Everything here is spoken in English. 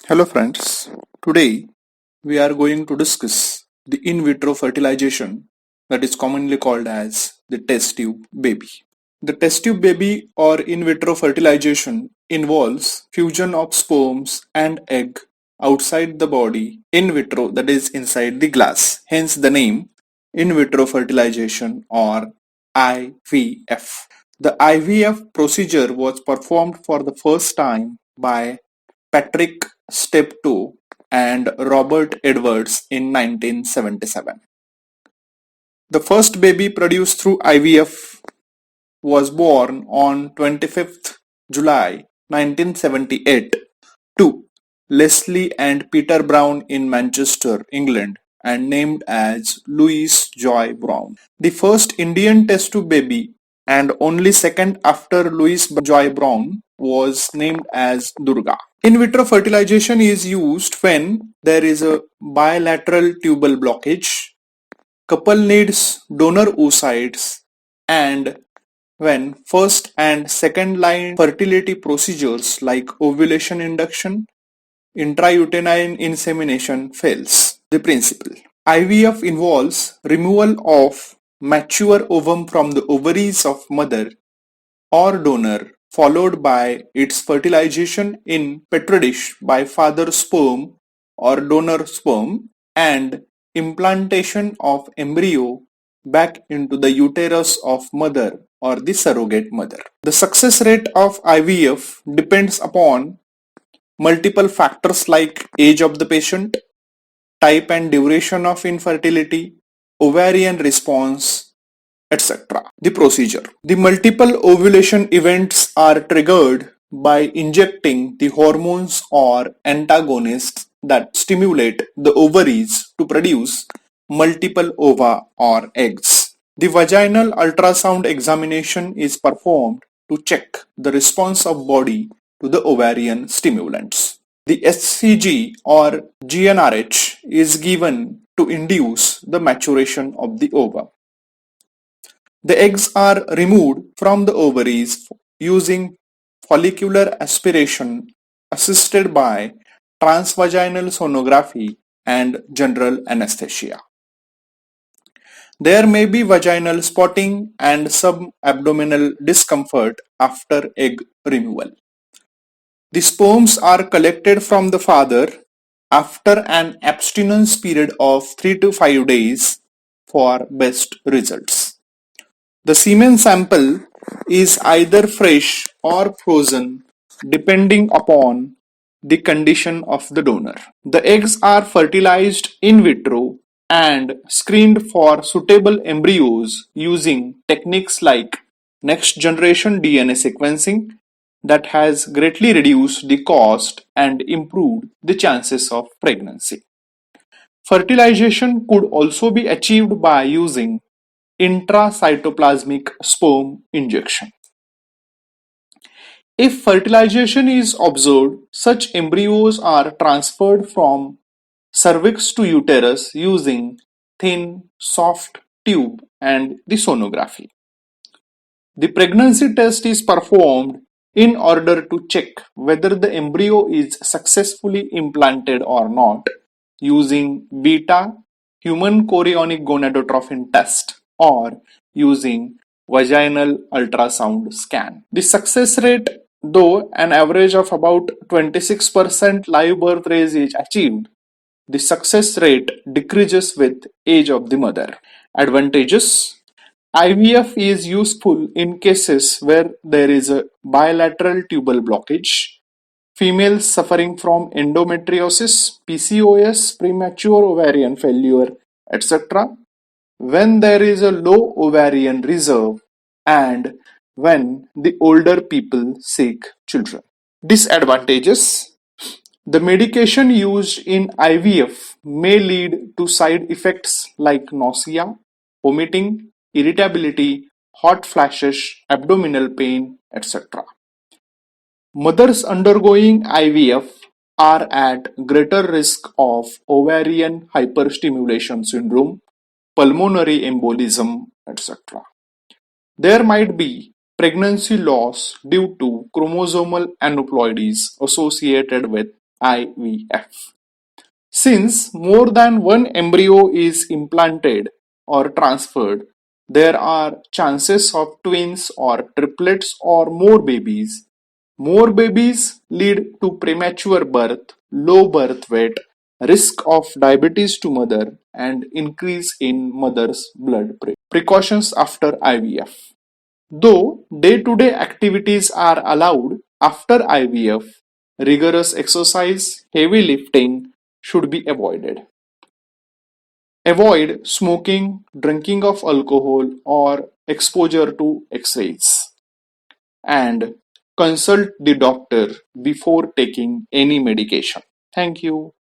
Hello friends, today we are going to discuss the in vitro fertilization that is commonly called as the test tube baby. The test tube baby or in vitro fertilization involves fusion of sperms and egg outside the body in vitro, that is inside the glass, hence the name in vitro fertilization or IVF. The IVF procedure was performed for the first time by Patrick Steptoe and Robert Edwards in 1977. The first baby produced through IVF was born on 25th July 1978 to Leslie and Peter Brown in Manchester, England, and named as Louise Joy Brown. The first Indian test tube baby and only second after Louise Joy Brown was named as Durga. In vitro fertilization is used when there is a bilateral tubal blockage, couple needs donor oocytes, and when first and second line fertility procedures like ovulation induction, intrauterine insemination fails. The principle. IVF involves removal of mature ovum from the ovaries of mother or donor, followed by its fertilization in petri dish by father sperm or donor sperm and implantation of embryo back into the uterus of mother or the surrogate mother. The success rate of IVF depends upon multiple factors like age of the patient, type and duration of infertility, ovarian response, etc. The procedure. The multiple ovulation events are triggered by injecting the hormones or antagonists that stimulate the ovaries to produce multiple ova or eggs. The vaginal ultrasound examination is performed to check the response of body to the ovarian stimulants. The SCG or GnRH is given to induce the maturation of the ova. The eggs are removed from the ovaries using follicular aspiration assisted by transvaginal sonography and general anesthesia. There may be vaginal spotting and subabdominal discomfort after egg removal. The sperms are collected from the father after an abstinence period of 3 to 5 days for best results. The semen sample is either fresh or frozen depending upon the condition of the donor. The eggs are fertilized in vitro and screened for suitable embryos using techniques like next generation DNA sequencing that has greatly reduced the cost and improved the chances of pregnancy. Fertilization could also be achieved by using intracytoplasmic sperm injection. If fertilization is observed, such embryos are transferred from cervix to uterus using thin, soft tube and the sonography. The pregnancy test is performed in order to check whether the embryo is successfully implanted or not using beta human chorionic gonadotrophin test or using vaginal ultrasound scan. The success rate, though an average of about 26% live birth rate is achieved, the success rate decreases with age of the mother. Advantages. IVF is useful in cases where there is a bilateral tubal blockage, females suffering from endometriosis, PCOS, premature ovarian failure, etc., when there is a low ovarian reserve, and when the older people seek children. Disadvantages. The medication used in IVF may lead to side effects like nausea, vomiting, irritability, hot flashes, abdominal pain, etc. Mothers undergoing IVF are at greater risk of ovarian hyperstimulation syndrome, pulmonary embolism, etc. There might be pregnancy loss due to chromosomal aneuploidies associated with IVF. Since more than one embryo is implanted or transferred, there are chances of twins or triplets or more babies. More babies lead to premature birth, low birth weight, risk of diabetes to mother, and increase in mother's blood pressure. Precautions after IVF. Though day-to-day activities are allowed after IVF, rigorous exercise, heavy lifting should be avoided. Avoid smoking, drinking of alcohol, or exposure to X-rays. And consult the doctor before taking any medication. Thank you.